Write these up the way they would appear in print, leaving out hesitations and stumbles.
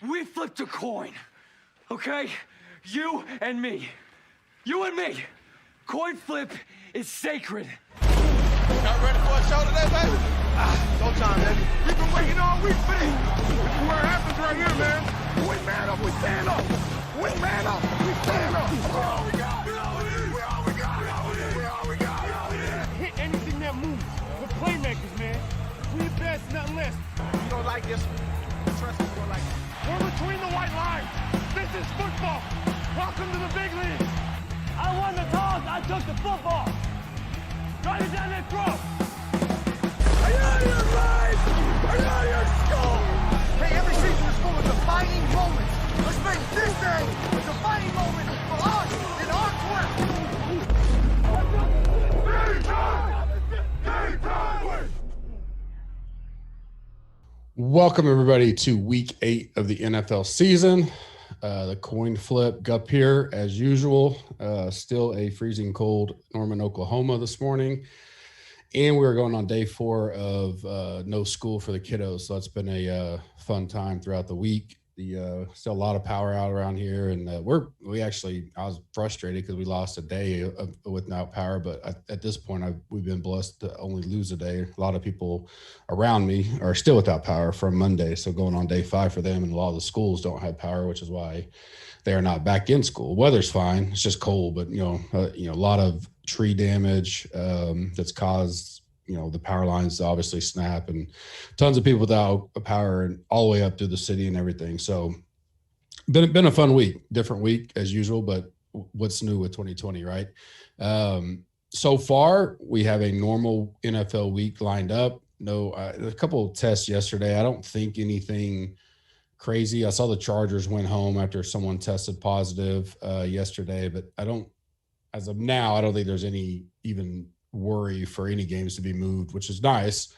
We flipped a coin, okay? You and me. You and me. CoinFlip is sacred. Y'all ready for a show today, baby? Go time, baby. We've been waiting all week for this. This is where it happens right here, man. We man up, we stand up. We man up, we stand up. We all we got. We all we need. We all we got. We all we need. We all we got. We all we need. Hit anything that moves. We're playmakers, man. We best, nothing less. You don't like this? Trust me, you don't like it. We're between the white lines. This is football. Welcome to the big league. I won the toss. I took the football. Drive it down that throat. Are you out of your mind? Are you out of your skull? Hey, every season is full of defining moments. Let's make this day a defining moment for us in our quest. Welcome, everybody, to Week 8 of the NFL season. The coin flip up here, as usual. Still a freezing cold Norman, Oklahoma this morning. And we're going on day 4 of no school for the kiddos. So it's been a fun time throughout the week. Still a lot of power out around here. And I was frustrated because we lost a day without power. But at this point, we've been blessed to only lose a day. A lot of people around me are still without power from Monday. So going on day 5 for them, and a lot of the schools don't have power, which is why they are not back in school. Weather's fine. It's just cold, but a lot of tree damage that's caused the power lines to obviously snap, and tons of people without power and all the way up through the city and everything. So been a fun week, different week as usual, but what's new with 2020, right? So far we have a normal NFL week lined up. A couple of tests yesterday. I don't think anything crazy. I saw the Chargers went home after someone tested positive yesterday, but as of now, I don't think there's any even worry for any games to be moved, which is nice.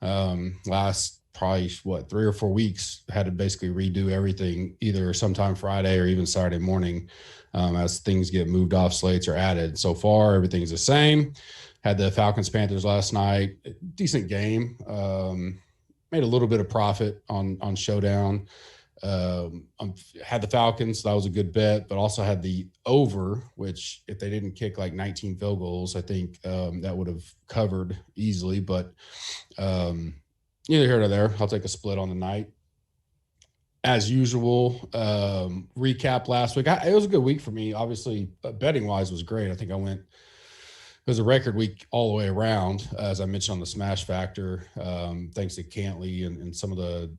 Last probably 3 or 4 weeks had to basically redo everything either sometime Friday or even Saturday morning as things get moved off slates or added. So far, everything's the same. Had the Falcons-Panthers last night. Decent game. Made a little bit of profit on Showdown. Had the Falcons, so that was a good bet, but also had the over, which if they didn't kick like 19 field goals, I think that would have covered easily. But neither here nor there. I'll take a split on the night. As usual, recap last week. It was a good week for me. Obviously, betting-wise was great. I think it was a record week all the way around, as I mentioned on the Smash Factor, thanks to Cantley and some of the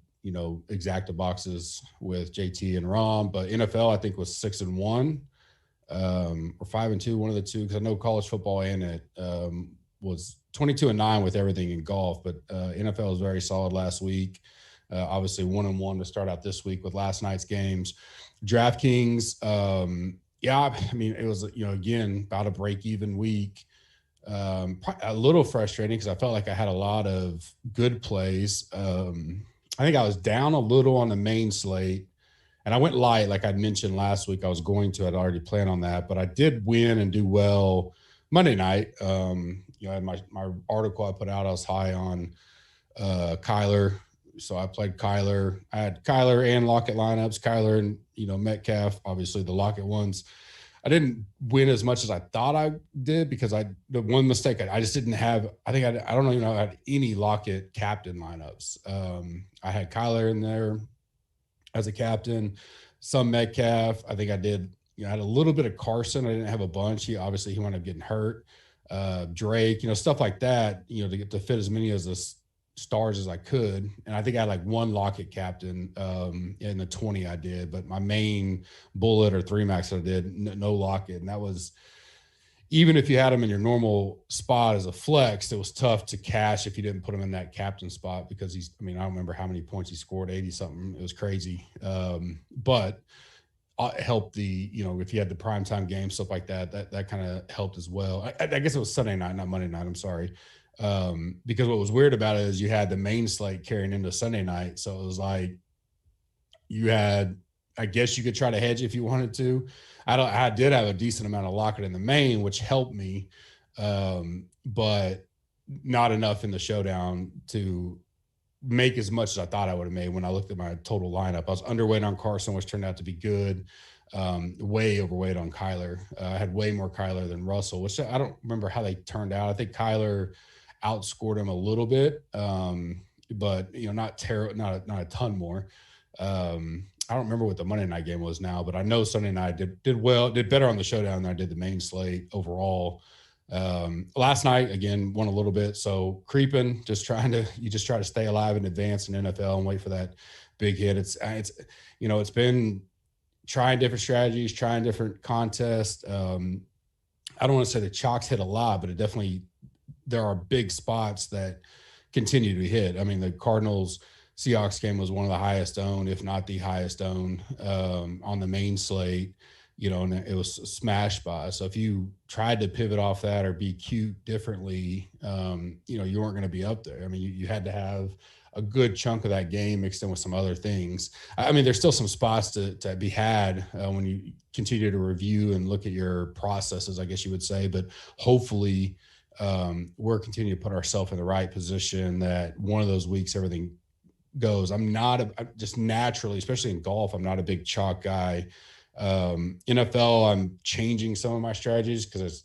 exacta boxes with JT and Rom. But NFL, I think, was 6-1 or 5-2, one of the two, because I know college football and it was 22-9 with everything in golf. But NFL was very solid last week. Obviously 1-1 to start out this week with last night's games. DraftKings, it was again about a break-even week. A little frustrating because I felt like I had a lot of good plays. I think I was down a little on the main slate, and I went light like I mentioned last week. I'd already planned on that, but I did win and do well Monday night. I had my article I put out. I was high on Kyler, so I played Kyler. I had Kyler and Lockett lineups. Kyler and Metcalf, obviously the Lockett ones. I didn't win as much as I thought I did because the one mistake I just didn't have. I think I don't even know I had any Lockett captain lineups. I had Kyler in there as a captain, some Metcalf. I think I did. I had a little bit of Carson. I didn't have a bunch. He wound up getting hurt. Drake, stuff like that. To get to fit as many as the stars as I could. And I think I had like one Lockett captain in the 20 I did, but my main bullet or 3 max that I did, no Lockett. And that was, even if you had him in your normal spot as a flex, it was tough to cash if you didn't put him in that captain spot because I don't remember how many points he scored, 80 something. It was crazy. But it helped if you had the primetime game, stuff like that kind of helped as well. I guess it was Sunday night, not Monday night. I'm sorry. Because what was weird about it is you had the main slate carrying into Sunday night. So it was like I guess you could try to hedge if you wanted to. I did have a decent amount of Lockett in the main, which helped me, but not enough in the showdown to make as much as I thought I would have made when I looked at my total lineup. I was underweight on Carson, which turned out to be good. Way overweight on Kyler. I had way more Kyler than Russell, which I don't remember how they turned out. I think Kyler outscored him a little bit, but not a ton more. I don't remember what the Monday night game was now, but I know Sunday night did better on the showdown than I did the main slate overall. Last night again won a little bit, so creeping, just try to stay alive and advance in NFL and wait for that big hit. It's been trying different strategies, trying different contests. I don't want to say the chalks hit a lot, but there are big spots that continue to be hit. I mean, the Cardinals Seahawks game was one of the highest owned, if not the highest owned, on the main slate, and it was smashed by. So if you tried to pivot off that or be cute differently, you weren't going to be up there. I mean, you had to have a good chunk of that game mixed in with some other things. I mean, there's still some spots to be had when you continue to review and look at your processes, I guess you would say, but hopefully we're continuing to put ourselves in the right position that one of those weeks, everything goes. I'm just naturally, especially in golf, I'm not a big chalk guy. NFL, I'm changing some of my strategies because it's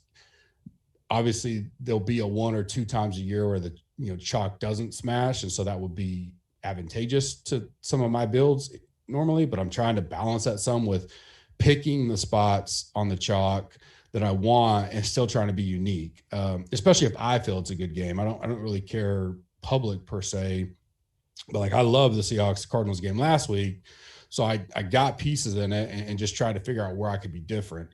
obviously there'll be a 1 or 2 times a year where the chalk doesn't smash, and so that would be advantageous to some of my builds normally, but I'm trying to balance that some with picking the spots on the chalk that I want and still trying to be unique, especially if I feel it's a good game. I don't really care public per se, but like I love the Seahawks Cardinals game last week, so I got pieces in it and just tried to figure out where I could be different.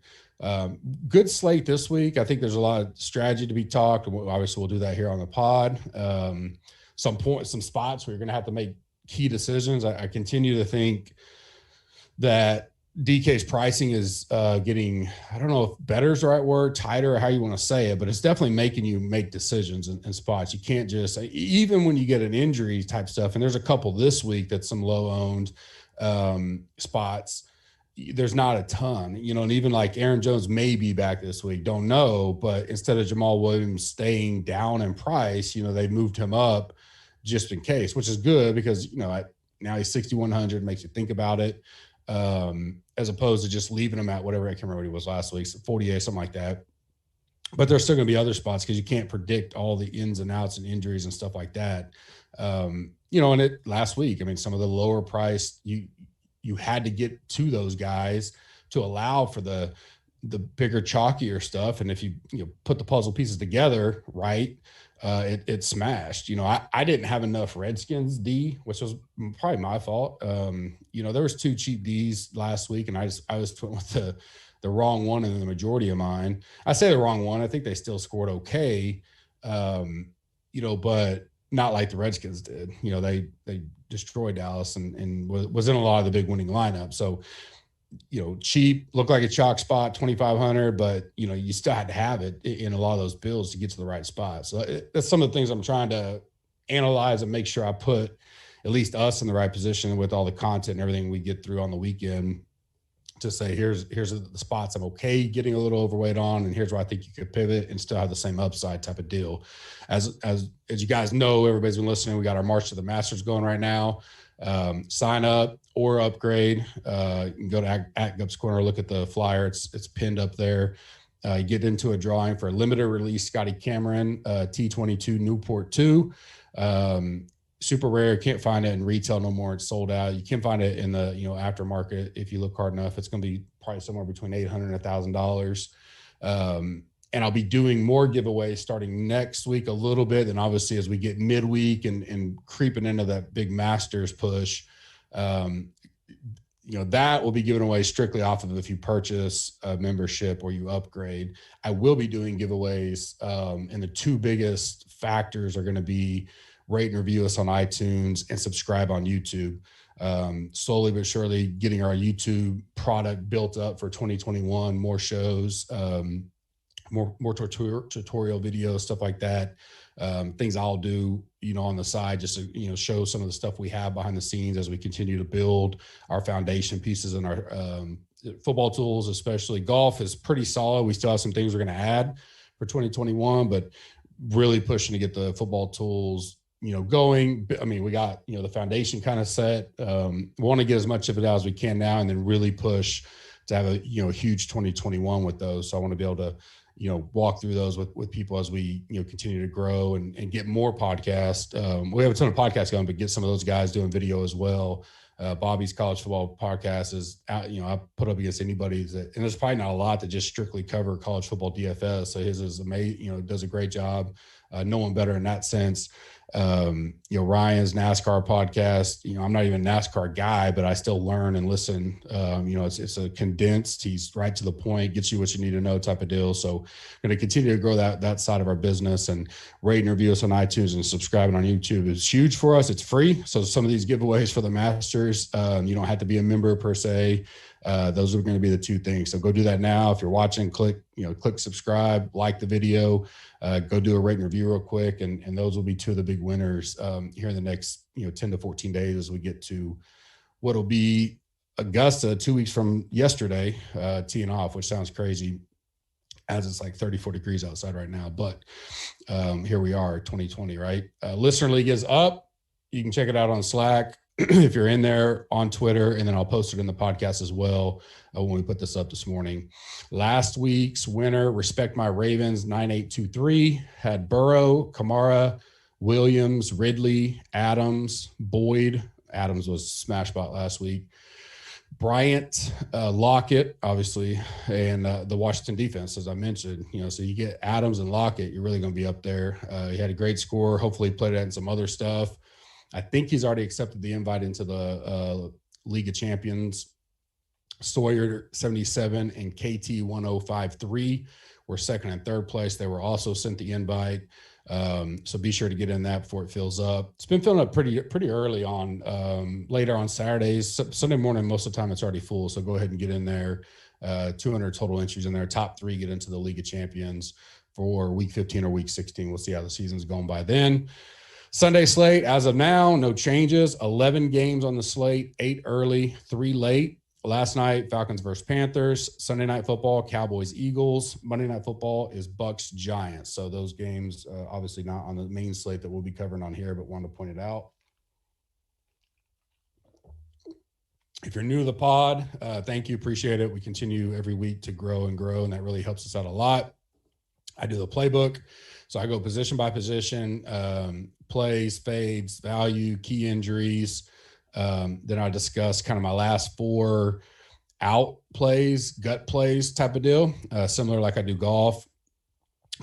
Good slate this week. I think there's a lot of strategy to be talked. Obviously, we'll do that here on the pod. Some spots where you're going to have to make key decisions. I continue to think that DK's pricing is getting, I don't know if better is the right word, tighter, or how you want to say it, but it's definitely making you make decisions in spots. You can't just, even when you get an injury type stuff, and there's a couple this week that's some low owned spots, there's not a ton, and even like Aaron Jones may be back this week, don't know, but instead of Jamal Williams staying down in price, they moved him up just in case, which is good because, now he's 6,100, makes you think about it, as opposed to just leaving him at whatever, I can't remember what he was last week, 48, something like that. But there's still going to be other spots because you can't predict all the ins and outs and injuries and stuff like that. And it last week, I mean, some of the lower priced, you had to get to those guys to allow for the bigger, chalkier stuff. And if you put the puzzle pieces together, right, it smashed. I didn't have enough Redskins D, which was probably my fault. There was 2 cheap Ds last week, and I was putting with the wrong one in the majority of mine. I say the wrong one. I think they still scored okay, but not like the Redskins did. They destroyed Dallas and was in a lot of the big winning lineup. So, cheap, looked like a chalk spot, 2,500, but you still had to have it in a lot of those builds to get to the right spot. So that's some of the things I'm trying to analyze and make sure I put at least us in the right position with all the content and everything we get through on the weekend to say, here's the spots I'm okay getting a little overweight on, and here's where I think you could pivot and still have the same upside type of deal. As you guys know, everybody's been listening, we got our March to the Masters going right now. Sign up or upgrade. You can go to at Gups Corner, look at the flyer. It's pinned up there. You get into a drawing for a limited release Scotty Cameron T22 Newport 2. Super rare. Can't find it in retail no more. It's sold out. You can find it in the aftermarket if you look hard enough. It's going to be probably somewhere between $800 and $1,000. And I'll be doing more giveaways starting next week a little bit. And obviously as we get midweek and creeping into that big Masters push, that will be given away strictly off of if you purchase a membership or you upgrade. I will be doing giveaways. And the 2 biggest factors are going to be rate and review us on iTunes and subscribe on YouTube. Slowly but surely getting our YouTube product built up for 2021, more shows, more tutorial videos, stuff like that. Things I'll do, on the side just to, show some of the stuff we have behind the scenes as we continue to build our foundation pieces and our football tools, especially. Golf is pretty solid. We still have some things we're going to add for 2021, but really pushing to get the football tools going. I mean, we got, the foundation kind of set. Want to get as much of it out as we can now, and then really push to have a, huge 2021 with those. So I want to be able to, walk through those with people as we, continue to grow and get more podcasts. We have a ton of podcasts going, but get some of those guys doing video as well. Bobby's college football podcast is out, I put up against anybody and there's probably not a lot that just strictly cover college football DFS. So his is amazing, does a great job. No one better in that sense. Ryan's NASCAR podcast, I'm not even a NASCAR guy, but I still learn and listen. It's a condensed, he's right to the point, gets you what you need to know type of deal. So I'm going to continue to grow that side of our business, and rate and review us on iTunes and subscribing on YouTube is huge for us. It's free. So some of these giveaways for the Masters, you don't have to be a member per se. Those are going to be the two things. So go do that now. If you're watching, click subscribe, like the video, go do a rate and review real quick. And those will be two of the big winners here in the next, 10 to 14 days as we get to what'll be Augusta 2 weeks from yesterday, teeing off, which sounds crazy as it's like 34 degrees outside right now. But here we are, 2020, right? Listener League is up. You can check it out on Slack. If you're in there, on Twitter, and then I'll post it in the podcast as well when we put this up this morning. Last week's winner, Respect My Ravens, 9823, had Burrow, Kamara, Williams, Ridley, Adams, Boyd. Adams was smash spot last week. Bryant, Lockett, obviously, and the Washington defense, as I mentioned. So you get Adams and Lockett, you're really going to be up there. He had a great score. Hopefully he played it in some other stuff. I think he's already accepted the invite into the League of Champions. Sawyer 77 and KT 1053 were second and third place. They were also sent the invite. So be sure to get in that before it fills up. It's been filling up pretty early on, later on Saturdays. Sunday morning, most of the time it's already full. So go ahead and get in there. 200 total entries in there. Top 3 get into the League of Champions for week 15 or week 16. We'll see how the season's going by then. Sunday slate, as of now, no changes. 11 games on the slate, 8 early, 3 late. Last night, Falcons versus Panthers. Sunday night football, Cowboys, Eagles. Monday night football is Bucks, Giants. So those games, obviously not on the main slate that we'll be covering on here, but wanted to point it out. If you're new to the pod, thank you. Appreciate it. We continue every week to grow, and that really helps us out a lot. I do the playbook. So I go position by position, plays, fades, value, key injuries. Then I discuss kind of my last 4 out plays, gut plays type of deal, similar like I do golf.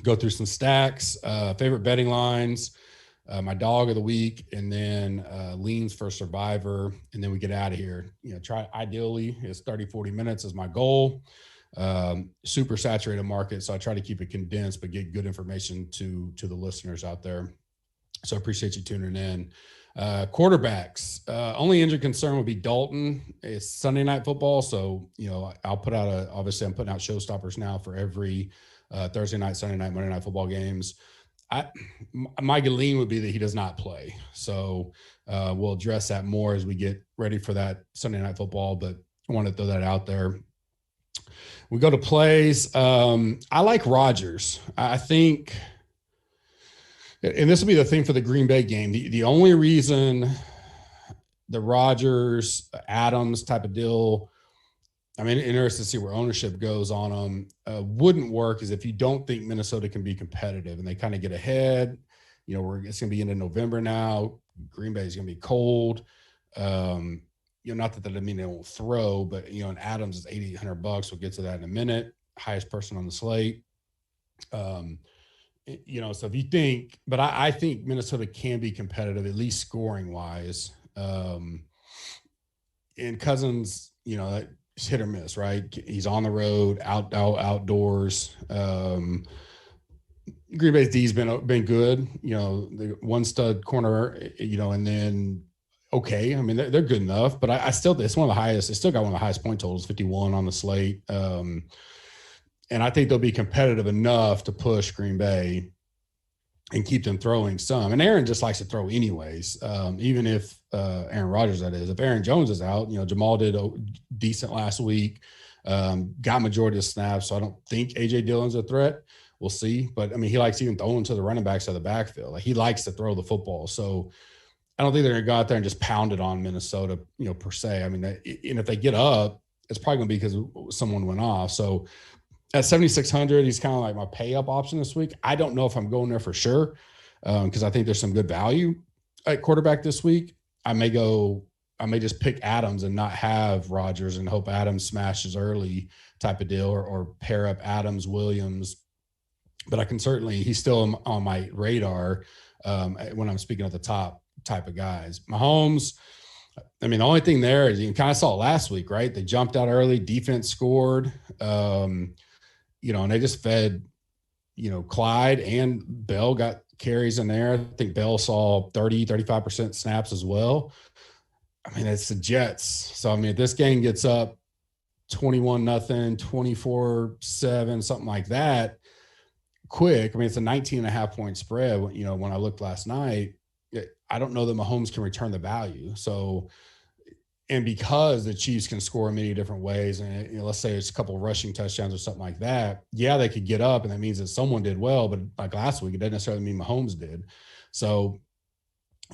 Go through some stacks, favorite betting lines, my dog of the week, and then leans for survivor. And then we get out of here. Try ideally is 30, 40 minutes is my goal. Super saturated market. So I try to keep it condensed, but get good information to the listeners out there. So I appreciate you tuning in. Quarterbacks, only injury concern would be Dalton. It's Sunday night football. So, I'll put out obviously I'm putting out showstoppers now for every Thursday night, Sunday night, Monday night football games. My lean would be that he does not play. So we'll address that more as we get ready for that Sunday night football, but I want to throw that out there. We go to plays. I like Rodgers. I think, and this will be the thing for the Green Bay game. The only reason the Rodgers, Adams type of deal, I'm interested to see where ownership goes on them, wouldn't work is if you don't think Minnesota can be competitive and they kind of get ahead. It's going to be into November now. Green Bay is going to be cold. Not that doesn't mean they won't throw, but, and Adams is $8,800. We'll get to that in a minute. Highest person on the slate. So if you think, but I think Minnesota can be competitive, at least scoring wise. And Cousins, it's hit or miss, right? He's on the road, outdoors. Green Bay's D's been good, the one stud corner, and then, okay. They're good enough, but I still, it's one of the highest. They still got one of the highest point totals, 51 on the slate. And I think they'll be competitive enough to push Green Bay and keep them throwing some. And Aaron just likes to throw anyways, even if Aaron Rodgers, that is. If Aaron Jones is out, Jamal did decent last week, got majority of snaps, so I don't think A.J. Dillon's a threat. we'll see. But I mean, he likes even throwing to the running backs of the backfield. Like, he likes to throw the football. So I don't think they're going to go out there and just pound it on Minnesota, per se. I mean, and if they get up, it's probably going to be because someone went off. So at 7,600, he's kind of like my pay up option this week. I don't know if I'm going there for sure, because I think there's some good value at quarterback this week. I may just pick Adams and not have Rodgers and hope Adams smashes early type of deal, or pair up Adams, Williams. But I can certainly, he's still on my radar when I'm speaking at the top type of guys. Mahomes, I mean, the only thing there is, you kind of saw it last week, right? They jumped out early, defense scored, and they just fed, Clyde and Bell got carries in there. I think Bell saw 35% snaps as well. I mean, it's the Jets. So, I mean, if this game gets up 21-0, 24-7, something like that, quick, I mean, it's a 19.5-point spread. When I looked last night, I don't know that Mahomes can return the value. So, and because the Chiefs can score in many different ways, and let's say it's a couple of rushing touchdowns or something like that, yeah, they could get up, and that means that someone did well. But like last week, it doesn't necessarily mean Mahomes did. So,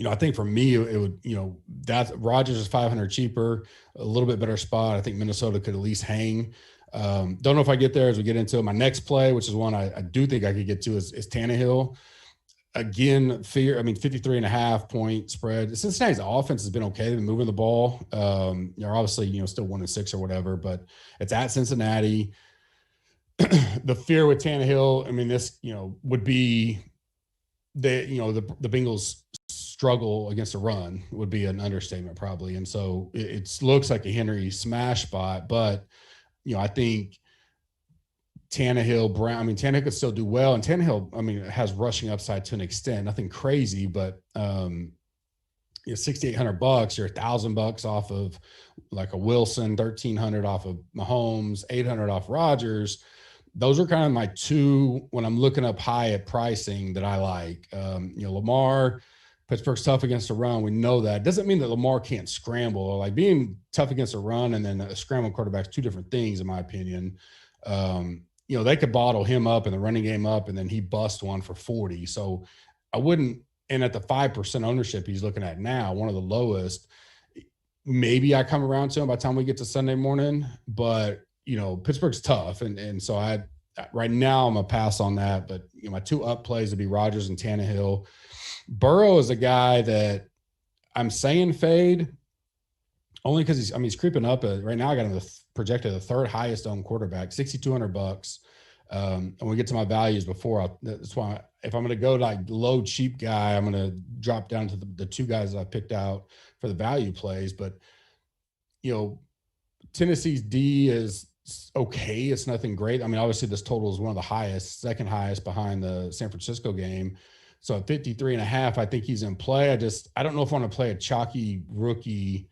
I think for me, it would, that Rodgers is 500 cheaper, a little bit better spot. I think Minnesota could at least hang. Don't know if I get there as we get into it. My next play, which is one I do think I could get to, is Tannehill. Again, 53.5 point spread. Cincinnati's offense has been okay. They've been moving the ball. They're obviously, still 1-6 or whatever, but it's at Cincinnati. The fear with Tannehill, I mean, this, would be the Bengals struggle against a run would be an understatement probably. And so it looks like a Henry smash spot, but, I think Tannehill, Tannehill could still do well. And Tannehill, has rushing upside to an extent, nothing crazy, but, $6,800, you're $1,000 off of like a Wilson, 1,300 off of Mahomes, 800 off Rodgers. Those are kind of my two, when I'm looking up high at pricing, that I like. Lamar, Pittsburgh's tough against the run. We know that. Doesn't mean that Lamar can't scramble. Or like, being tough against a run and then a scramble quarterback's two different things, in my opinion. They could bottle him up and the running game up, and then he bust one for 40. So I wouldn't, and at the 5% ownership he's looking at now, one of the lowest, maybe I come around to him by the time we get to Sunday morning, but Pittsburgh's tough. And so right now I'm a pass on that, but my two up plays would be Rodgers and Tannehill. Burrow is a guy that I'm saying fade only because he's creeping up. Right now I got him projected the third highest owned quarterback, $6,200. And when we get to my values before, that's why if I'm going to go like low cheap guy, I'm going to drop down to the two guys that I picked out for the value plays. But, Tennessee's D is okay. It's nothing great. Obviously this total is one of the highest, second highest behind the San Francisco game. So at 53.5, I think he's in play. I don't know if I want to play a chalky rookie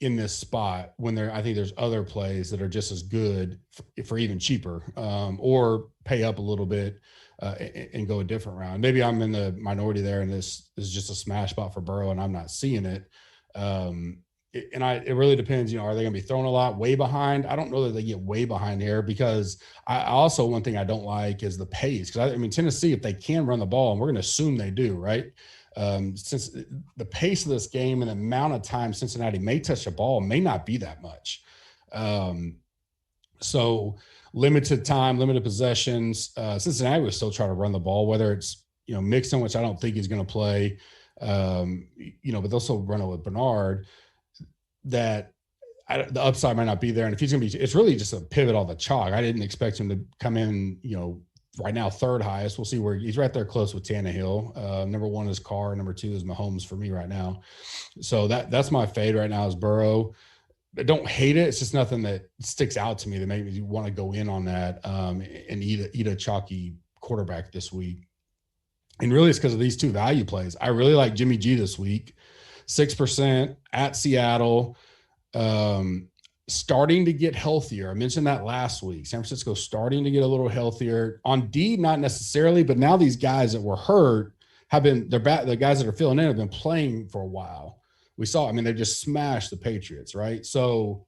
in this spot when I think there's other plays that are just as good for even cheaper, or pay up a little bit and go a different round. Maybe I'm in the minority there, and this is just a smash spot for Burrow, and I'm not seeing it. It really depends, are they going to be throwing a lot way behind? I don't know that they get way behind here, because I also, one thing I don't like is the pace. Because Tennessee, if they can run the ball, and we're going to assume they do, right? Since the pace of this game and the amount of time Cincinnati may touch the ball may not be that much. So limited time, limited possessions. Cincinnati will still try to run the ball, whether it's, Mixon, which I don't think he's going to play, but they'll still run it with Bernard. That the upside might not be there. And if he's going to be, it's really just a pivot on the chalk. I didn't expect him to come in, right now, third highest. We'll see where he's right there close with Tannehill. Number one is Carr. Number two is Mahomes for me right now. So that's my fade right now is Burrow. I don't hate it. It's just nothing that sticks out to me that makes me want to go in on that and eat a chalky quarterback this week. And really it's because of these two value plays. I really like Jimmy G this week. 6% at Seattle, starting to get healthier. I mentioned that last week. San Francisco starting to get a little healthier. On D, not necessarily, but now these guys that were hurt have been, the guys that are filling in have been playing for a while. We saw, they just smashed the Patriots, right? So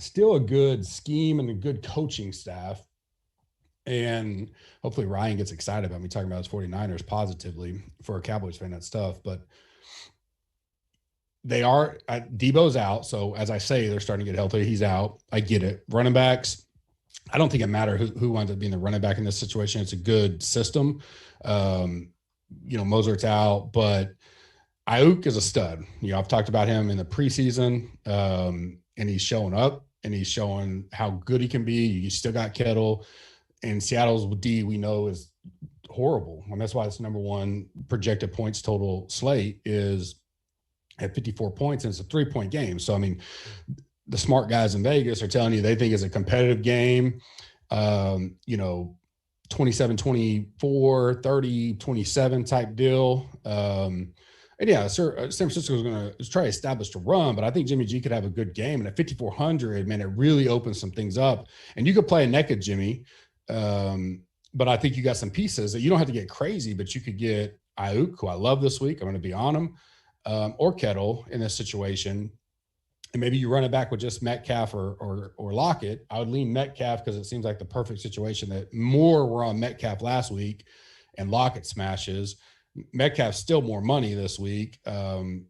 still a good scheme and a good coaching staff. And hopefully Ryan gets excited about me talking about his 49ers positively. For a Cowboys fan, that's tough, but they are Debo's out. So as I say, they're starting to get healthy. He's out. I get it. Running backs, I don't think it matters who winds up being the running back in this situation. It's a good system. Mosert's out, but Ayuk is a stud. I've talked about him in the preseason, and he's showing up and he's showing how good he can be. You still got Kittle, and Seattle's D we know is horrible. I mean, that's why it's number one projected points total slate is at 54 points, and it's a 3-point game. So, I mean, the smart guys in Vegas are telling you they think it's a competitive game, 27, 24, 30, 27 type deal. San Francisco is going to try to establish the run, but I think Jimmy G could have a good game. And at 5,400, man, it really opens some things up. And you could play a naked Jimmy, but I think you got some pieces that you don't have to get crazy, but you could get Ayuk, who I love this week. I'm going to be on him, or Kettle in this situation. And maybe you run it back with just Metcalf or Lockett. I would lean Metcalf because it seems like the perfect situation that more were on Metcalf last week and Lockett smashes. Metcalf's still more money this week. So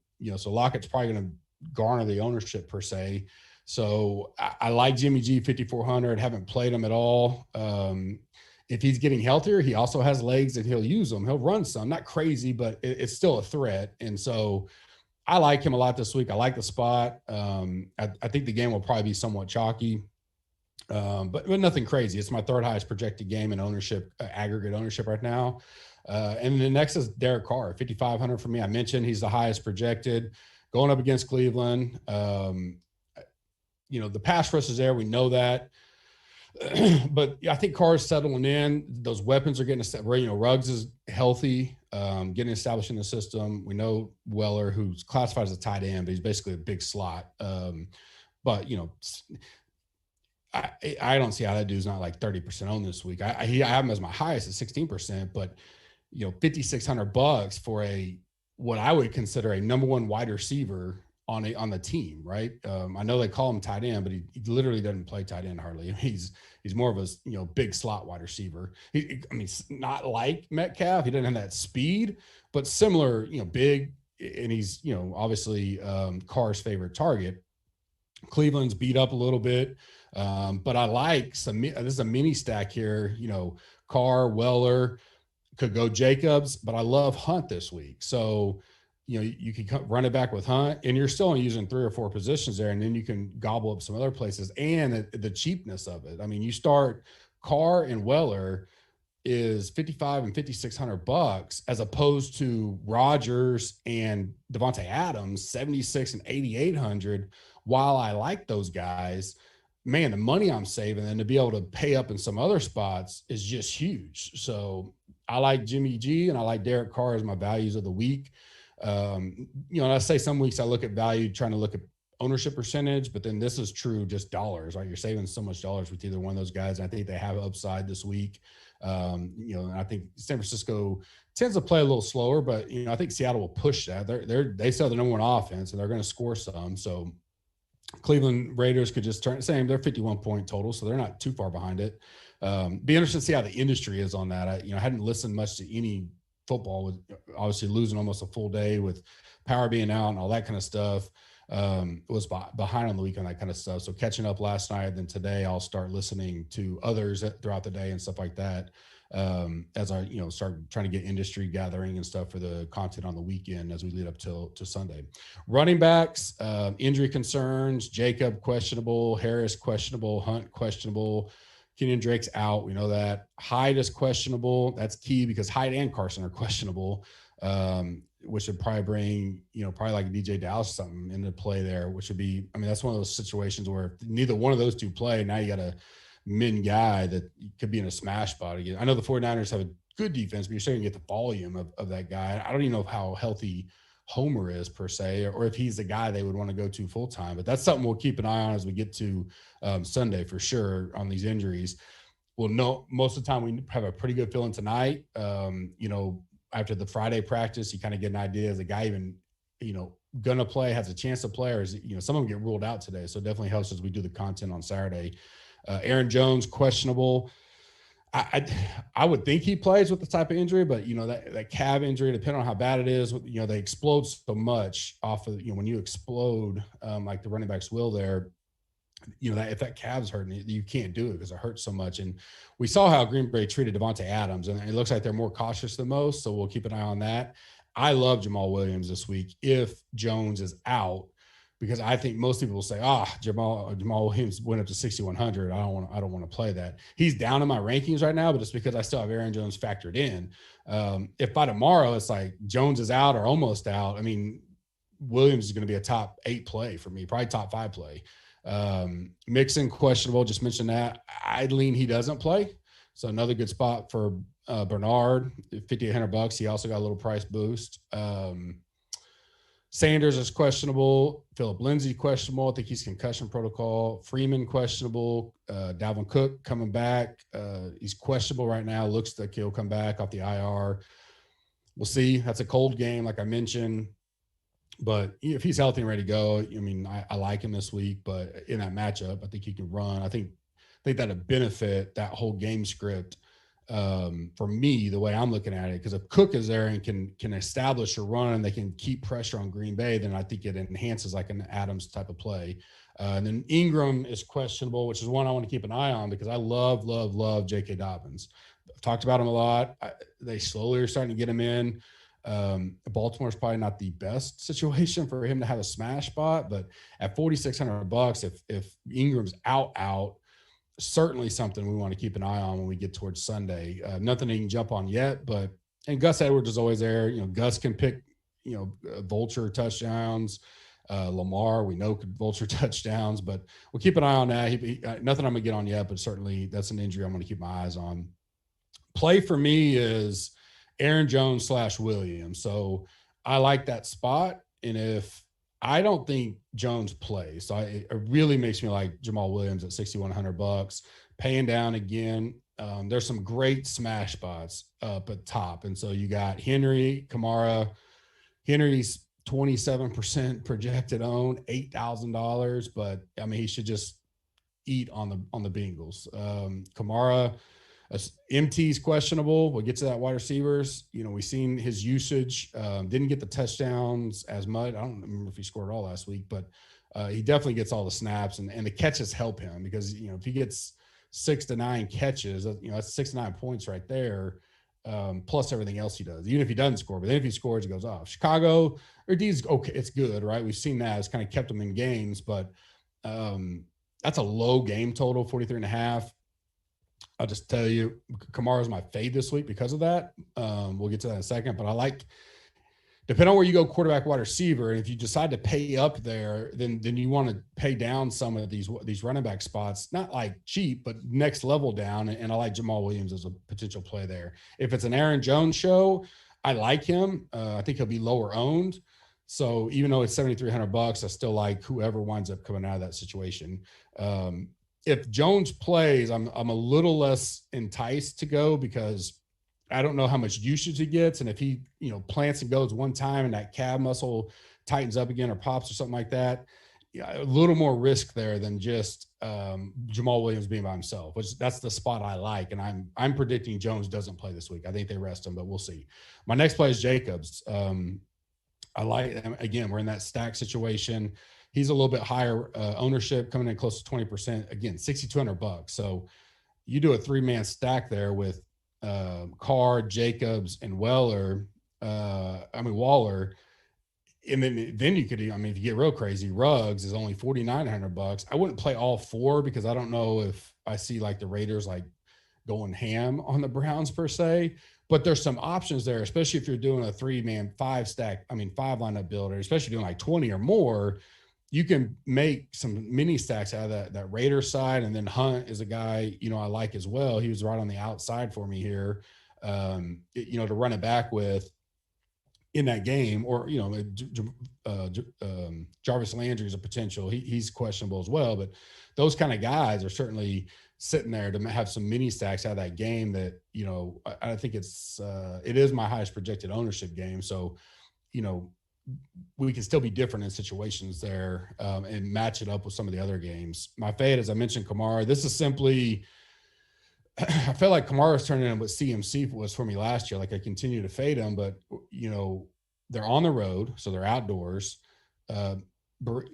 Lockett's probably going to garner the ownership per se. So I like Jimmy G 5,400. Haven't played him at all. If he's getting healthier, he also has legs and he'll use them. He'll run some, not crazy, but it's still a threat. And so I like him a lot this week. I like the spot. I think the game will probably be somewhat chalky, but nothing crazy. It's my third highest projected game in ownership, aggregate ownership right now. And the next is Derek Carr, 5,500 for me. I mentioned he's the highest projected going up against Cleveland. The pass rush is there. We know that. But I think Carr's settling in. Those weapons are getting Ruggs is healthy, getting established in the system. We know Weller, who's classified as a tight end, but he's basically a big slot. I don't see how that dude's not like 30% on this week. I have him as my highest at 16%, but $5,600 for what I would consider a number one wide receiver on the team, right? I know they call him tight end, but he literally doesn't play tight end hardly. He's more of a big slot wide receiver. He's not like Metcalf. He doesn't have that speed, but similar, big, and he's obviously Carr's favorite target. Cleveland's beat up a little bit, but I like this is a mini stack here. Carr, Weller, could go Jacobs, but I love Hunt this week. So you can run it back with Hunt, and you're still only using 3 or 4 positions there, and then you can gobble up some other places and the cheapness of it. I mean, you start Carr and Weller is $5,500 and $5,600 as opposed to Rodgers and Devontae Adams, $7,600 and $8,800. While I like those guys, man, the money I'm saving and to be able to pay up in some other spots is just huge. So I like Jimmy G and I like Derek Carr as my values of the week. And I say some weeks I look at value trying to look at ownership percentage, but then this is true just dollars, right? You're saving so much dollars with either one of those guys. And I think they have upside this week. And I think San Francisco tends to play a little slower, but I think Seattle will push that. They sell the number one offense and they're going to score some. So Cleveland Raiders could just turn same. They're 51 point total, so they're not too far behind it. Be interested to see how the industry is on that. I hadn't listened much to any football with obviously losing almost a full day with power being out and all that kind of stuff. Was behind on the week on that kind of stuff. So catching up last night, then today I'll start listening to others throughout the day and stuff like that. As I, start trying to get industry gathering and stuff for the content on the weekend as we lead up to Sunday. Running backs, injury concerns, Jacob questionable, Harris questionable, Hunt questionable, Kenyon Drake's out. We know that. Hyde is questionable. That's key because Hyde and Carson are questionable, which would probably bring, probably like DJ Dallas or something into play there, which would be, that's one of those situations where if neither one of those two play, now you got a min guy that could be in a smash spot again. I know the 49ers have a good defense, but you're starting to get the volume of that guy. I don't even know how healthy Homer is per se, or if he's the guy they would want to go to full time, but that's something we'll keep an eye on as we get to Sunday for sure on these injuries. We'll know most of the time we have a pretty good feeling tonight. After the Friday practice, you kind of get an idea. Is the guy even, gonna play, has a chance to play, or is, some of them get ruled out today. So it definitely helps as we do the content on Saturday. Aaron Jones, questionable. I would think he plays with the type of injury, but that calf injury, depending on how bad it is, they explode so much off of, when you explode, like the running backs will there, that if that calf's hurting, you can't do it because it hurts so much. And we saw how Green Bay treated Devontae Adams, and it looks like they're more cautious than most. So we'll keep an eye on that. I love Jamal Williams this week if Jones is out, because I think most people will say, Jamal Williams went up to 6,100. I don't want to play that. He's down in my rankings right now, but it's because I still have Aaron Jones factored in. If by tomorrow it's like Jones is out or almost out, I mean, Williams is going to be a top 8 play for me, probably top 5 play. Mixon, questionable. Just mentioned that. I'd lean he doesn't play. So another good spot for Bernard, $5,800. He also got a little price boost. Sanders is questionable. Phillip Lindsay questionable. I think he's concussion protocol. Freeman questionable. Dalvin Cook coming back. He's questionable right now. Looks like he'll come back off the IR. We'll see. That's a cold game, like I mentioned. But if he's healthy and ready to go, I mean, I like him this week. But in that matchup, I think he can run. I think that'd benefit that whole game script. For me, the way I'm looking at it, because if Cook is there and can establish a run and they can keep pressure on Green Bay, then I think it enhances like an Adams type of play. And then Ingram is questionable, which is one I want to keep an eye on because I love J.K. Dobbins. I've talked about him a lot. They slowly are starting to get him in. Baltimore's probably not the best situation for him to have a smash spot, but at $4,600, if Ingram's out, certainly something we want to keep an eye on when we get towards Sunday. Nothing he can jump on yet, and Gus Edwards is always there. Gus can pick, vulture touchdowns. Lamar, we know, could vulture touchdowns, but we'll keep an eye on that. Nothing I'm going to get on yet, but certainly that's an injury I'm going to keep my eyes on. Play for me is Aaron Jones / Williams. So I like that spot. And if I don't think Jones plays, so it really makes me like Jamal Williams at $6,100, paying down again. There's some great smash spots up at top. And so you got Henry, Kamara. Henry's 27% projected own, $8,000, but I mean, he should just eat on the Bengals. Kamara, MT's questionable. We'll get to that wide receivers. We've seen his usage. Didn't get the touchdowns as much. I don't remember if he scored all last week, but he definitely gets all the snaps, and the catches help him because, if he gets 6 to 9 catches, that's 6 to 9 points right there, plus everything else he does, even if he doesn't score. But then if he scores, he goes off. Chicago, their D's okay. It's good, right? We've seen that. It's kind of kept them in games, but that's a low game total, 43.5. I'll just tell you, Kamara is my fade this week because of that. We'll get to that in a second, but I like, depending on where you go, quarterback, wide receiver, and if you decide to pay up there, then you want to pay down some of these running back spots, not like cheap, but next level down. And I like Jamal Williams as a potential play there. If it's an Aaron Jones show, I like him. I think he'll be lower owned. So even though it's $7,300, I still like whoever winds up coming out of that situation. If Jones plays, I'm a little less enticed to go because I don't know how much usage he gets. And if he, plants and goes one time and that calf muscle tightens up again or pops or something like that, a little more risk there than just Jamal Williams being by himself, which that's the spot I like. And I'm predicting Jones doesn't play this week. I think they rest him, but we'll see. My next play is Jacobs. I like him. Again, we're in that stack situation. He's a little bit higher ownership, coming in close to 20%. Again, $6,200. So you do a 3-man stack there with Carr, Jacobs, and Waller. And then you could, if you get real crazy, Ruggs is only $4,900. I wouldn't play all 4 because I don't know if I see like the Raiders like going ham on the Browns per se. But there's some options there, especially if you're doing a 3-man 5 lineup builder, especially doing like 20 or more. You can make some mini stacks out of that Raider side. And then Hunt is a guy, I like as well. He was right on the outside for me here, to run it back with in that game. Or, Jarvis Landry is a potential. He's questionable as well. But those kind of guys are certainly sitting there to have some mini stacks out of that game that, I think it is my highest projected ownership game. So, we can still be different in situations there and match it up with some of the other games. My fade, as I mentioned, Kamara, this is simply, I feel like Kamara's turning in what CMC was for me last year. Like I continue to fade him, but they're on the road, so they're outdoors,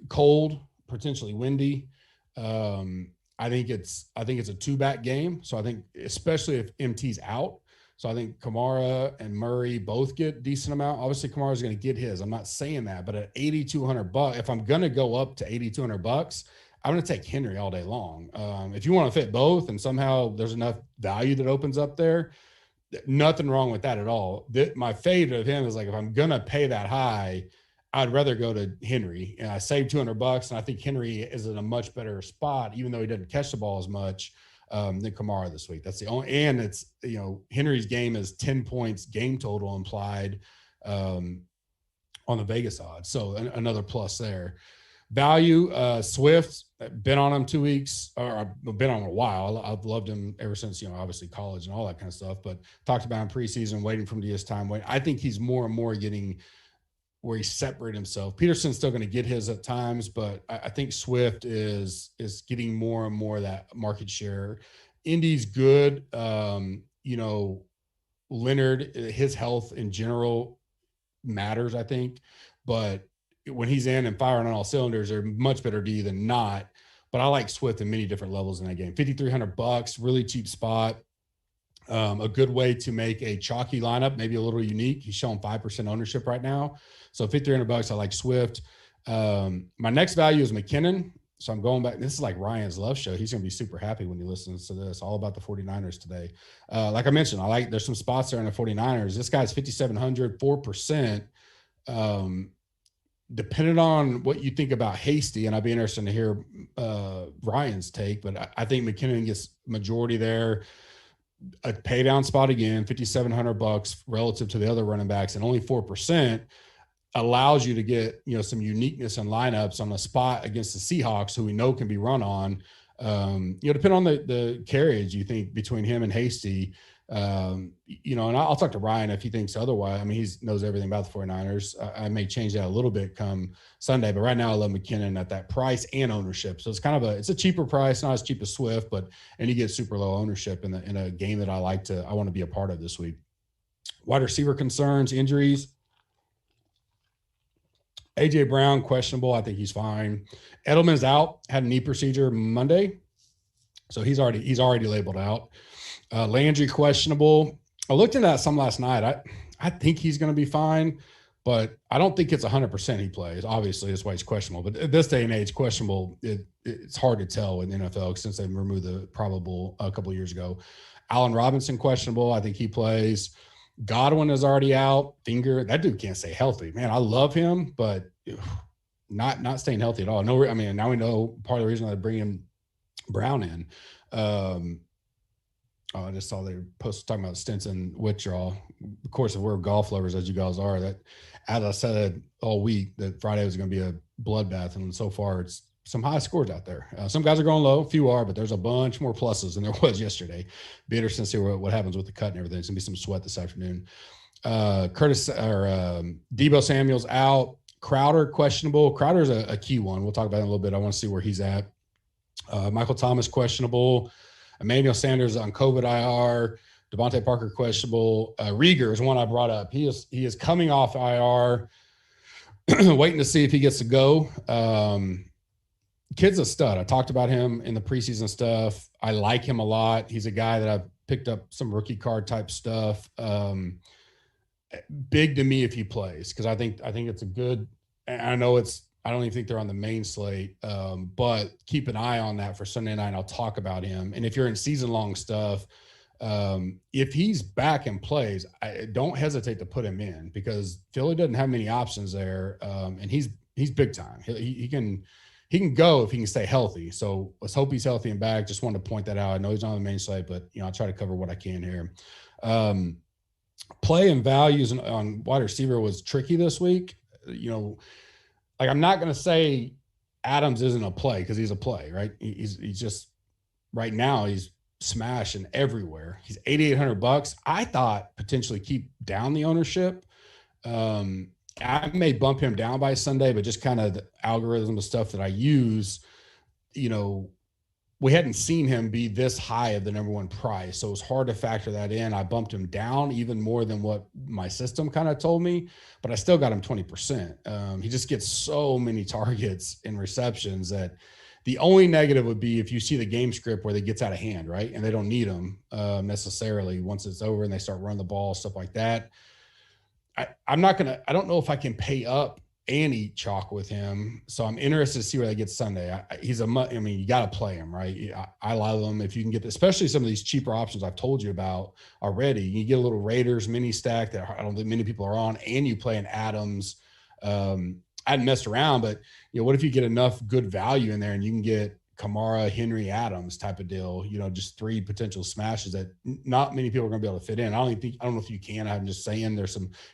cold, potentially windy. I think it's a 2-back game. So I think, especially if MT's out, so I think Kamara and Murray both get decent amount. Obviously, Kamara's going to get his. I'm not saying that, but at $8,200, if I'm going to go up to $8,200, I'm going to take Henry all day long. If you want to fit both and somehow there's enough value that opens up there, nothing wrong with that at all. My favorite of him is like, if I'm going to pay that high, I'd rather go to Henry. And I saved $200, and I think Henry is in a much better spot, even though he doesn't catch the ball as much than Kamara this week. That's the only, and it's, Henry's game is 10 points game total implied on the Vegas odds. So another plus there. Value, Swift, been on him 2 weeks, or I've been on him a while. I've loved him ever since, obviously college and all that kind of stuff, but talked about him preseason, waiting for him to get his time. I think he's more and more getting where he separated himself. Peterson's still going to get his at times, but I think Swift is getting more and more of that market share. Indy's good. Leonard, his health in general matters, I think, but when he's in and firing on all cylinders, they're much better D than not. But I like Swift in many different levels in that game. $5,300, really cheap spot. A good way to make a chalky lineup, maybe a little unique. He's showing 5% ownership right now. So $5,300, I like Swift. My next value is McKinnon. So I'm going back. This is like Ryan's love show. He's going to be super happy when he listens to this, all about the 49ers today. Like I mentioned, there's some spots there in the 49ers. This guy's 5,700, 4%. Depending on what you think about Hasty, and I'd be interested to hear Ryan's take, but I think McKinnon gets majority there. A pay down spot again, $5,700 relative to the other running backs, and only 4% allows you to get some uniqueness in lineups on a spot against the Seahawks, who we know can be run on. Depending on the carriage you think between him and Hasty. And I'll talk to Ryan if he thinks otherwise. I mean, he knows everything about the 49ers. I may change that a little bit come Sunday, but right now I love McKinnon at that price and ownership. So it's kind of it's a cheaper price, not as cheap as Swift, and you get super low ownership in a game that I want to be a part of this week. Wide receiver concerns, injuries. AJ Brown, questionable. I think he's fine. Edelman's out, had a knee procedure Monday. So he's already labeled out. Landry, questionable. I looked into that some last night. I think he's going to be fine, but I don't think it's 100% he plays. Obviously, that's why he's questionable. But at this day and age, questionable, it's hard to tell in the NFL since they removed the probable a couple of years ago. Allen Robinson, questionable. I think he plays. Godwin is already out. Finger, that dude can't stay healthy. Man, I love him, but not staying healthy at all. No, I mean, now we know part of the reason why they bring him Brown in. I just saw they posted talking about Stinson withdrawal. Of course, if we're golf lovers, as you guys are, that, as I said all week, that Friday was going to be a bloodbath, and so far it's some high scores out there. Some guys are going low, few are, but there's a bunch more pluses than there was yesterday. Be interesting to see what happens with the cut and everything. It's going to be some sweat this afternoon. Deebo Samuel's out. Crowder, questionable. Crowder's a key one. We'll talk about it in a little bit. I want to see where he's at. Michael Thomas, questionable. Emmanuel Sanders on COVID IR. Devontae Parker, questionable. Rieger is one I brought up. He is coming off IR, waiting to see if he gets to go. Kid's a stud. I talked about him in the preseason stuff. I like him a lot. He's a guy that I've picked up some rookie card type stuff. Big to me if he plays, because I think it's a good. I know I don't even think they're on the main slate, but keep an eye on that for Sunday night. I'll talk about him. And if you're in season-long stuff, if he's back and plays, don't hesitate to put him in, because Philly doesn't have many options there, and he's big time. He can go if he can stay healthy. So let's hope he's healthy and back. Just wanted to point that out. I know he's on the main slate, but I'll try to cover what I can here. Play and values on wide receiver was tricky this week. Like, I'm not going to say Adams isn't a play, because he's a play, right? He's just right now he's smashing everywhere. He's $8,800. I thought potentially keep down the ownership. I may bump him down by Sunday, but just kind of the algorithm of stuff that I use, we hadn't seen him be this high of the number one price. So it was hard to factor that in. I bumped him down even more than what my system kind of told me, but I still got him 20%. He just gets so many targets and receptions that the only negative would be if you see the game script where they gets out of hand, right? And they don't need him necessarily once it's over and they start running the ball, stuff like that. I don't know if I can pay up and eat chalk with him. So I'm interested to see where they get Sunday. You got to play him, right? I love him. If you can get, especially some of these cheaper options I've told you about already, you get a little Raiders mini stack that I don't think many people are on, and you play an Adams. I hadn't messed around, but what if you get enough good value in there and you can get Kamara, Henry, Adams type of deal, just 3 potential smashes that not many people are going to be able to fit in. I don't know if you can. I'm just saying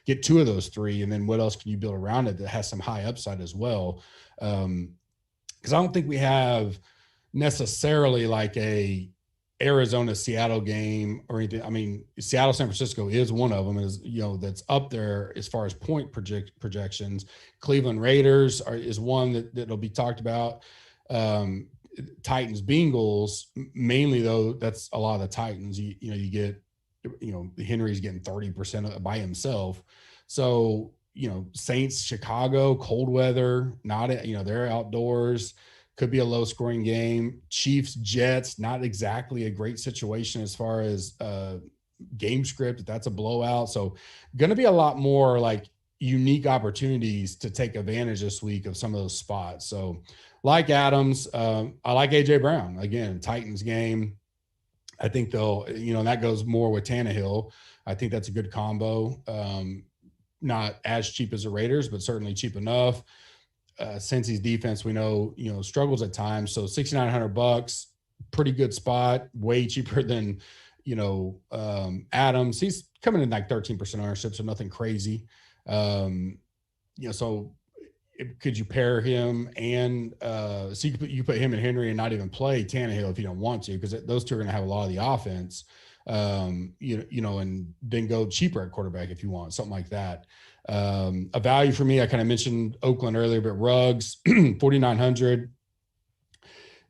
get 2 of those 3. And then what else can you build around it that has some high upside as well? Because I don't think we have necessarily like a Arizona, Seattle game or anything. I mean, Seattle, San Francisco is one of them, that's up there as far as point projections. Cleveland Raiders is one that'll be talked about. Titans Bengals mainly, though, that's a lot of the Titans. You get Henry's getting 30% by himself. So Saints Chicago, cold weather, they're outdoors, could be a low scoring game. Chiefs Jets, not exactly a great situation as far as game script. That's a blowout. So going to be a lot more like unique opportunities to take advantage this week of some of those spots. So like Adams, I like AJ Brown. Again, Titans game. I think they'll, and that goes more with Tannehill. I think that's a good combo. Not as cheap as the Raiders, but certainly cheap enough. Cincy's defense, we know, struggles at times. So $6,900, pretty good spot. Way cheaper than, Adams. He's coming in like 13% ownership, so nothing crazy. So could you pair him and so you put him and Henry and not even play Tannehill if you don't want to, because those two are going to have a lot of the offense, and then go cheaper at quarterback if you want something like that. A value for me, I kind of mentioned Oakland earlier, but Ruggs 4,900.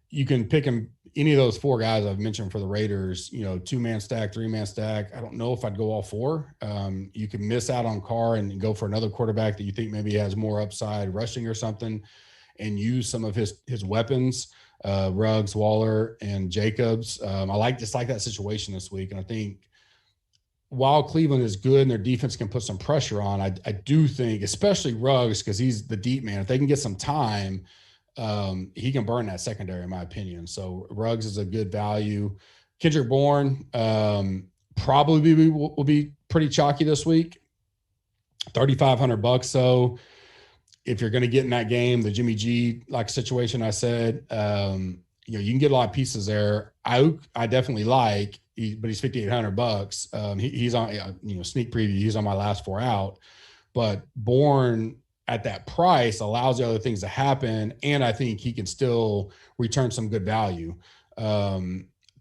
You can pick him any of those 4 guys I've mentioned for the Raiders, 2-man stack, 3-man stack. I don't know if I'd go all 4. You can miss out on Carr and go for another quarterback that you think maybe has more upside rushing or something and use some of his weapons, Ruggs, Waller, and Jacobs. I just like that situation this week. And I think while Cleveland is good and their defense can put some pressure on, I do think, especially Ruggs, because he's the deep man, if they can get some time, he can burn that secondary, in my opinion. So Ruggs is a good value. Kendrick Bourne probably will be pretty chalky this week. $3,500. So if you're going to get in that game, the Jimmy G like situation I said, you can get a lot of pieces there. I definitely like, but he's $5,800. He's on sneak preview. He's on my last 4 out, but Bourne at that price allows the other things to happen. And I think he can still return some good value.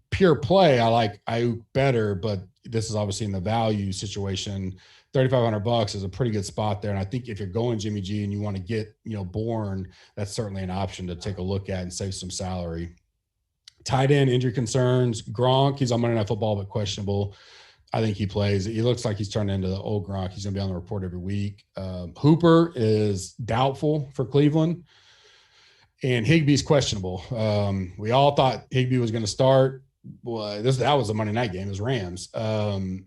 Pure play, I like Ayuk better, but this is obviously in the value situation. $3,500 is a pretty good spot there. And I think if you're going Jimmy G and you want to get, Bourne, that's certainly an option to take a look at and save some salary. Tight end injury concerns. Gronk, he's on Monday Night Football, but questionable. I think he plays. He looks like he's turned into the old Gronk. He's going to be on the report every week. Hooper is doubtful for Cleveland. And Higbee's questionable. We all thought Higbee was going to start. Well, that was a Monday night game. It was Rams. Even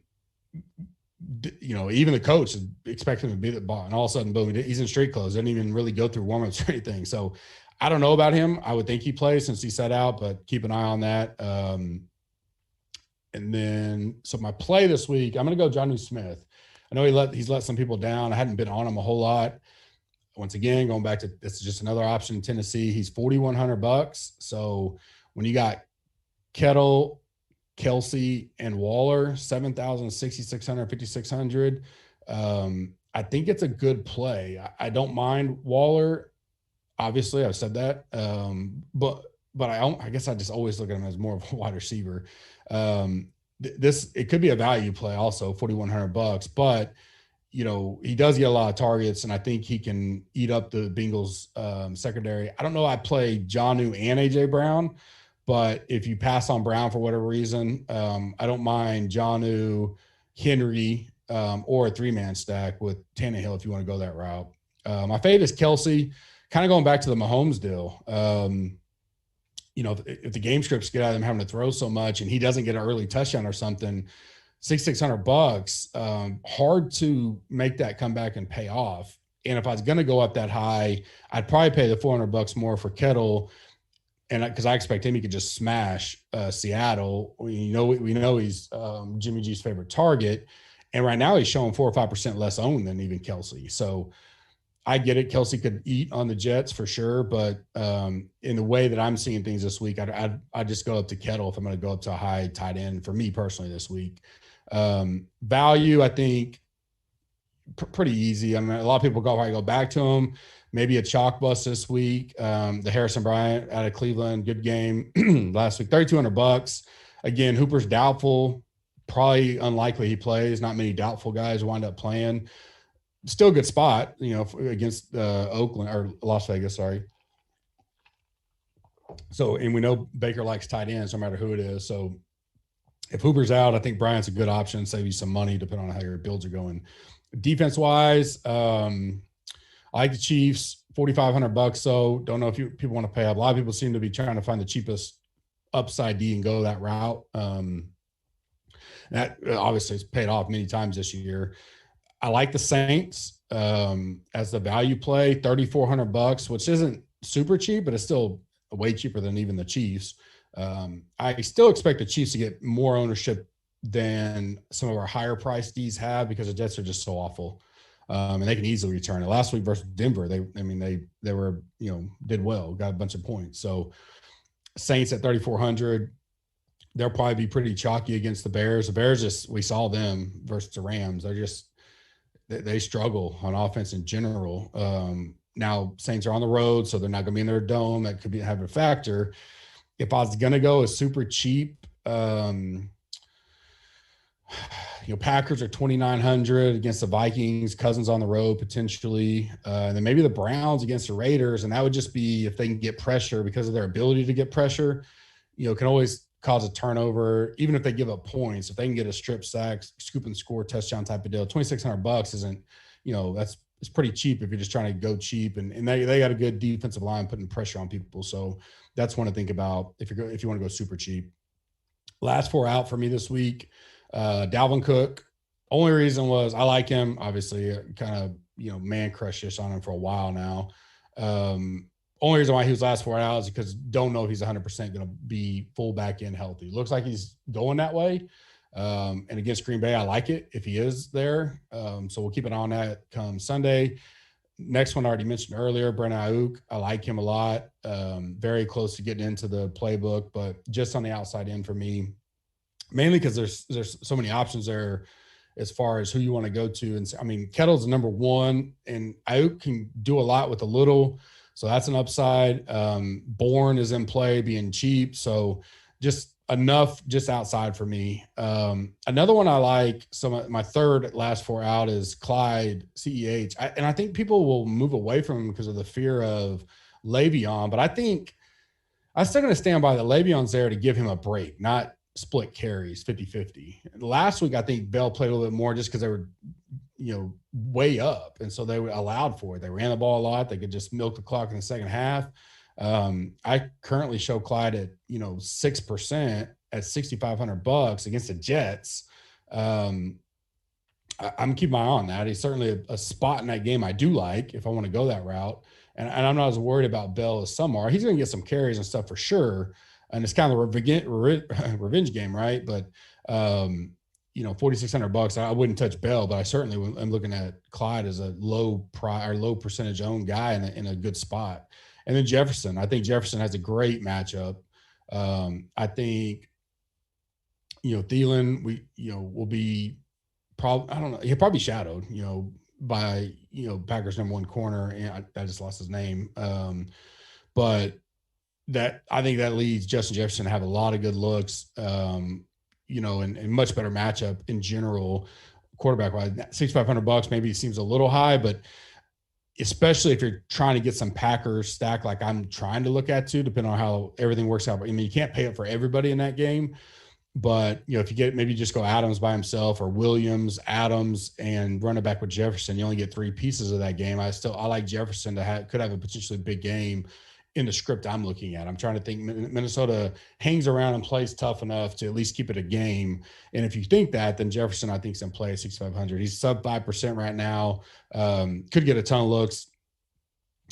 the coach is expecting him to be the ball. And all of a sudden, boom, he's in street clothes. Didn't even really go through warm-ups or anything. So I don't know about him. I would think he plays since he sat out, but keep an eye on that. And then, so my play this week, I'm going to go Jonnu Smith. I know he's let some people down. I hadn't been on him a whole lot. Once again, going back to, this is just another option in Tennessee. He's $4,100. So when you got Kettle, Kelsey, and Waller, 7,000, 6,600, 5,600. I think it's a good play. I don't mind Waller. Obviously, I've said that. But I guess I just always look at him as more of a wide receiver. It could be a value play also, $4,100, but he does get a lot of targets, and I think he can eat up the Bengals secondary. I don't know. I play Jonnu and AJ Brown, but if you pass on Brown for whatever reason, I don't mind Jonnu, Henry, or a 3-man stack with Tannehill if you want to go that route. My fave is Kelsey. Kind of going back to the Mahomes deal. If the game scripts get out of him having to throw so much and he doesn't get an early touchdown or something, $600, hard to make that come back and pay off. And if I was going to go up that high, I'd probably pay the $400 more for Kettle. And because I expect him, he could just smash Seattle. We know he's Jimmy G's favorite target. And right now he's showing 4 or 5% less owned than even Kelsey. So I get it. Kelsey could eat on the Jets for sure. But in the way that I'm seeing things this week, I'd just go up to Kettle if I'm going to go up to a high tight end for me personally this week. Value, I think, pretty easy. I mean, a lot of people probably go back to him. Maybe a chalk bust this week. The Harrison Bryant out of Cleveland, good game last week, $3,200. Again, Hooper's doubtful. Probably unlikely he plays. Not many doubtful guys wind up playing. Still a good spot, against Oakland or Las Vegas, sorry. So, and we know Baker likes tight ends no matter who it is. So if Hooper's out, I think Bryant's a good option, save you some money depending on how your builds are going. Defense-wise, I like the Chiefs, $4,500. So don't know if people want to pay up. A lot of people seem to be trying to find the cheapest upside D and go that route. That obviously has paid off many times this year. I like the Saints as the value play, $3,400, which isn't super cheap, but it's still way cheaper than even the Chiefs. I still expect the Chiefs to get more ownership than some of our higher price Ds have because the Jets are just so awful. And they can easily return it. Last week versus Denver, they were, did well, got a bunch of points. So Saints at 3,400, they'll probably be pretty chalky against the Bears. The Bears we saw them versus the Rams. They struggle on offense in general. Now Saints are on the road, so they're not going to be in their dome. That could have a factor. If I was going to go a super cheap, Packers are 2,900 against the Vikings, Cousins on the road potentially, and then maybe the Browns against the Raiders, and that would just be if they can get pressure because of their ability to get pressure. Can always cause a turnover, even if they give up points. If they can get a strip sack, scoop and score touchdown type of deal, $2,600 isn't, it's pretty cheap if you're just trying to go cheap, and they got a good defensive line putting pressure on people. So that's one to think about if you want to go super cheap. Last four out for me this week. Dalvin Cook. Only reason was I like him. Obviously, kind of man crushish on him for a while now. Only reason why he was last 4 out is because don't know if he's 100% going to be full back end healthy. Looks like he's going that way. And against Green Bay, I like it if he is there. So we'll keep an eye on that come Sunday. Next one I already mentioned earlier, Brandon Ayuk. I like him a lot. Very close to getting into the playbook, but just on the outside end for me, mainly because there's so many options there as far as who you want to go to. And I mean, Kettle's number one, and Ayuk can do a lot with a little. So that's an upside. Bourne is in play, being cheap. So just enough just outside for me. Another one I like, so my third last 4 out is Clyde, CEH. And I think people will move away from him because of the fear of Le'Veon. But I think I'm still going to stand by that Le'Veon's there to give him a break, not split carries 50-50. Last week, I think Bell played a little bit more just because they were, way up. And so they were allowed for it. They ran the ball a lot. They could just milk the clock in the second half. I currently show Clyde at, 6% at $6,500 against the Jets. I'm keeping my eye on that. He's certainly a spot in that game I do like if I want to go that route. And I'm not as worried about Bell as some are. He's going to get some carries and stuff for sure. And it's kind of a revenge game, right? But, $4,600, I wouldn't touch Bell, but I certainly am looking at Clyde as a low percentage owned guy in a good spot. And then Jefferson. I think Jefferson has a great matchup. I think, Thielen, will be probably, I don't know, he'll probably be shadowed, by, Packers number one corner. And I just lost his name. But I think that leads Justin Jefferson to have a lot of good looks, and much better matchup in general. quarterback wise. $6,500 maybe seems a little high, but especially if you're trying to get some Packers stack, like I'm trying to look at too, depending on how everything works out. I mean, you can't pay up for everybody in that game, but if you get, maybe just go Adams by himself or Williams, Adams, and run it back with Jefferson. You only get 3 pieces of that game. I like Jefferson could have a potentially big game in the script I'm looking at. I'm trying to think Minnesota hangs around and plays tough enough to at least keep it a game. And if you think that, then Jefferson, I think, is in play at 6,500. He's sub 5% right now. Could get a ton of looks.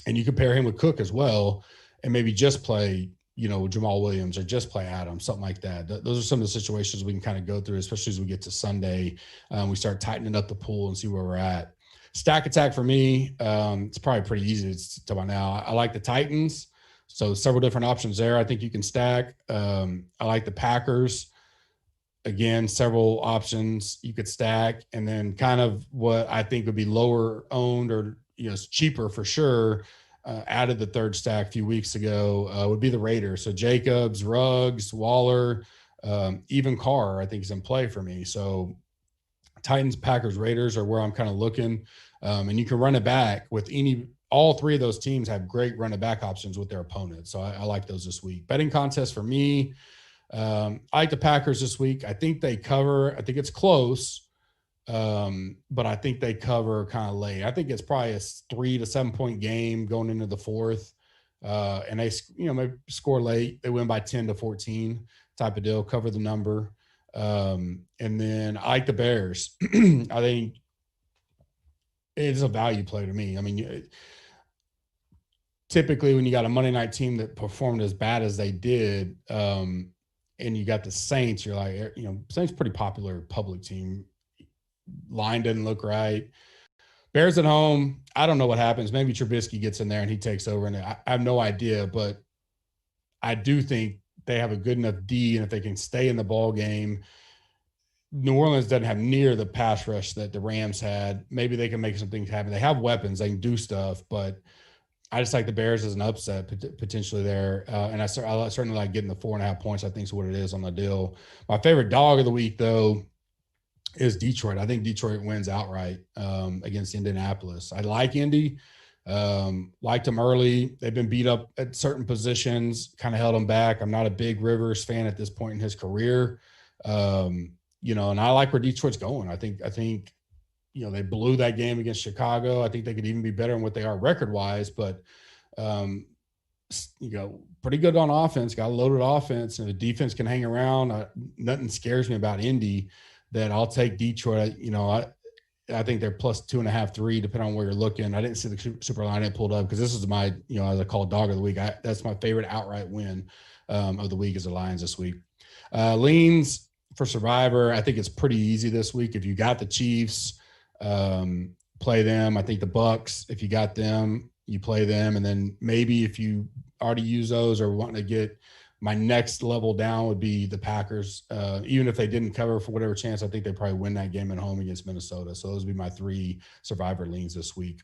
And you could pair him with Cook as well and maybe just play, Jamal Williams or just play Adams, something like that. Those are some of the situations we can kind of go through, especially as we get to Sunday. We start tightening up the pool and see where we're at. Stack attack for me, it's probably pretty easy to talk about now. I like the Titans. So several different options there. I think you can stack. I like the Packers. Again, several options you could stack. And then kind of what I think would be lower owned or, it's cheaper for sure, added the third stack a few weeks ago, would be the Raiders. So Jacobs, Ruggs, Waller, even Carr, I think is in play for me. So Titans, Packers, Raiders are where I'm kind of looking. And you can run it back with all 3 of those teams have great run it back options with their opponents. So I like those this week. Betting contest for me, I like the Packers this week. I think they cover. I think it's close, but I think they cover kind of late. I think it's probably a 3 to 7 point game going into the 4th. And they, maybe score late. They win by 10 to 14 type of deal, cover the number. And then I like the Bears. I think it's a value play to me. I mean, typically when you got a Monday night team that performed as bad as they did, and you got the Saints, you're like, Saints pretty popular public team. Line didn't look right. Bears at home, I don't know what happens. Maybe Trubisky gets in there and he takes over, and I have no idea, but I do think they have a good enough D, and if they can stay in the ball game, New Orleans doesn't have near the pass rush that the Rams had. Maybe they can make some things happen. They have weapons. They can do stuff, but I just like the Bears as an upset potentially there. And I certainly like getting the 4.5 points, I think is what it is on the deal. My favorite dog of the week, though, is Detroit. I think Detroit wins outright against Indianapolis. I like Indy. Liked them early. They've been beat up at certain positions, kind of held them back. I'm not a big Rivers fan at this point in his career. And I like where Detroit's going. I think they blew that game against Chicago. I think they could even be better than what they are record-wise, but pretty good on offense, got a loaded offense, and the defense can hang around. Nothing scares me about Indy that I'll take Detroit. I think they're plus 2.5, 3, depending on where you're looking. I didn't see the super line pulled up because this is my, as I call it, dog of the week. That's my favorite outright win of the week is the Lions this week. Leans for Survivor, I think it's pretty easy this week. If you got the Chiefs, play them. I think the Bucks, if you got them, you play them. And then maybe if you already use those or want to get my next level down would be the Packers. Even if they didn't cover for whatever chance, I think they probably win that game at home against Minnesota. So those would be my 3 Survivor leans this week.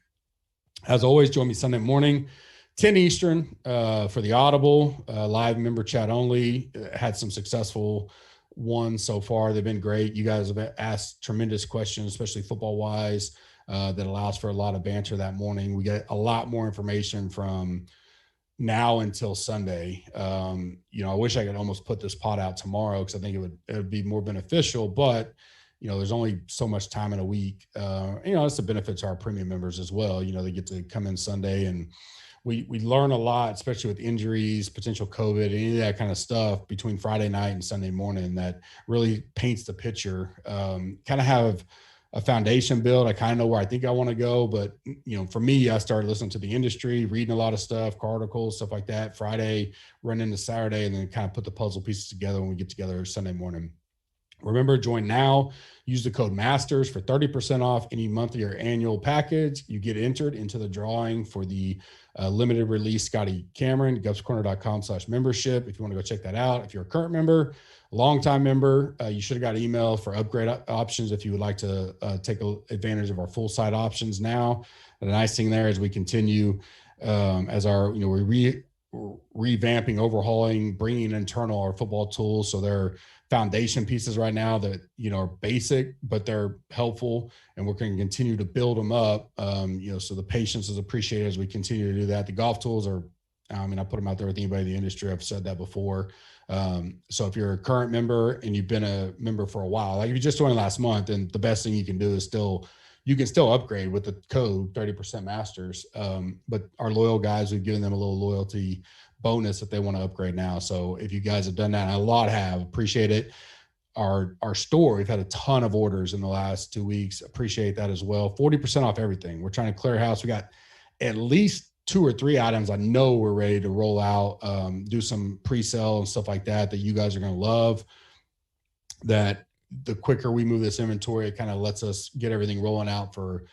As always, join me Sunday morning, 10 Eastern for the Audible, live member chat only. Had some successful ones so far. They've been great. You guys have asked tremendous questions, especially football-wise, that allows for a lot of banter that morning. We get a lot more information from now until Sunday. I wish I could almost put this pod out tomorrow because I think it would be more beneficial, but there's only so much time in a week. It's a benefit to our premium members as well. They get to come in Sunday and we learn a lot, especially with injuries, potential COVID, any of that kind of stuff between Friday night and Sunday morning that really paints the picture. Kind of have a foundation build. I kind of know where I think I want to go, but for me, I started listening to the industry, reading a lot of stuff, articles, stuff like that. Friday, run into Saturday, and then kind of put the puzzle pieces together when we get together Sunday morning. Remember, join now. Use the code MASTERS for 30% off any monthly or annual package. You get entered into the drawing for the limited release Scotty Cameron, gupscorner.com/membership. If you want to go check that out. If you're a current member, longtime member, you should have got an email for upgrade options if you would like to take advantage of our full site options now. And the nice thing there is we continue as our, we're revamping, overhauling, bringing internal our football tools. So they're foundation pieces right now that, are basic, but they're helpful, and we're going to continue to build them up. So the patience is appreciated as we continue to do that. The golf tools are, I put them out there with anybody in the industry. I've said that before. So if you're a current member and you've been a member for a while, like if you just joined last month, then the best thing you can do is you can still upgrade with the code 30% masters. But our loyal guys, we've given them a little loyalty bonus if they want to upgrade now. So if you guys have done that, and a lot have, appreciate it. Our store, we've had a ton of orders in the last 2 weeks. Appreciate that as well. 40% off everything. We're trying to clear house. We got at least 2 or 3 items I know we're ready to roll out, do some pre-sale and stuff like that you guys are going to love. That the quicker we move this inventory, it kind of lets us get everything rolling out for,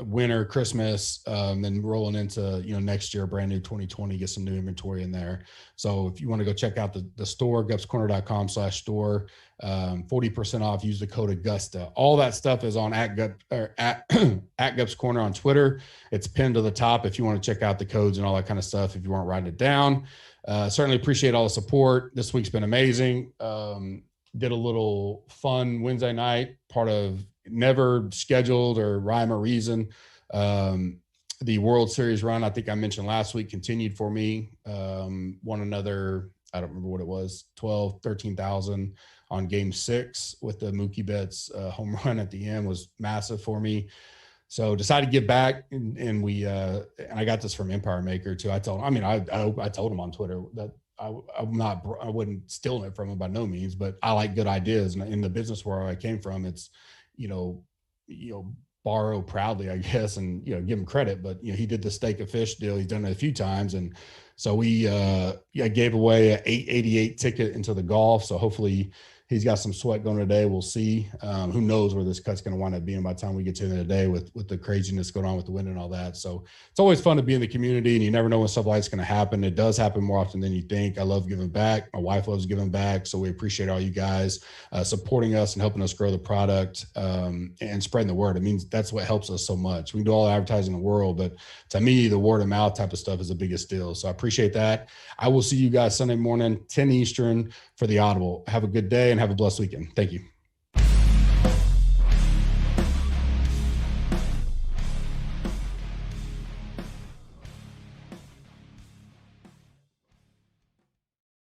winter, Christmas, then rolling into, next year, brand new 2020, get some new inventory in there. So if you want to go check out the store, gupscorner.com/store, 40% off, use the code Augusta. All that stuff is on at Gups Corner on Twitter. It's pinned to the top if you want to check out the codes and all that kind of stuff, if you weren't writing it down. Certainly appreciate all the support. This week's been amazing. Did a little fun Wednesday night, part of never scheduled or rhyme or reason. The World Series run, I think I mentioned last week, continued for me. Won another, I don't remember what it was, 12, 13,000 on game 6 with the Mookie Betts home run at the end was massive for me. So decided to give back, and I got this from Empire Maker too. I told him, I told him on Twitter that I wouldn't steal it from him by no means, but I like good ideas. And in the business where I came from, it's, borrow proudly, I guess, and, give him credit. But, he did the steak and fish deal. He's done it a few times. And so we gave away an 888 ticket into the golf. So hopefully he's got some sweat going today. We'll see. Who knows where this cut's going to wind up being by the time we get to the end of the day with the craziness going on with the wind and all that. So it's always fun to be in the community, and you never know when stuff like it's going to happen. It does happen more often than you think. I love giving back. My wife loves giving back. So we appreciate all you guys supporting us and helping us grow the product and spreading the word. It means that's what helps us so much. We can do all the advertising in the world, but to me, the word of mouth type of stuff is the biggest deal. So I appreciate that. I will see you guys Sunday morning, 10 Eastern for the Audible. Have a good day and have a blessed weekend. Thank you.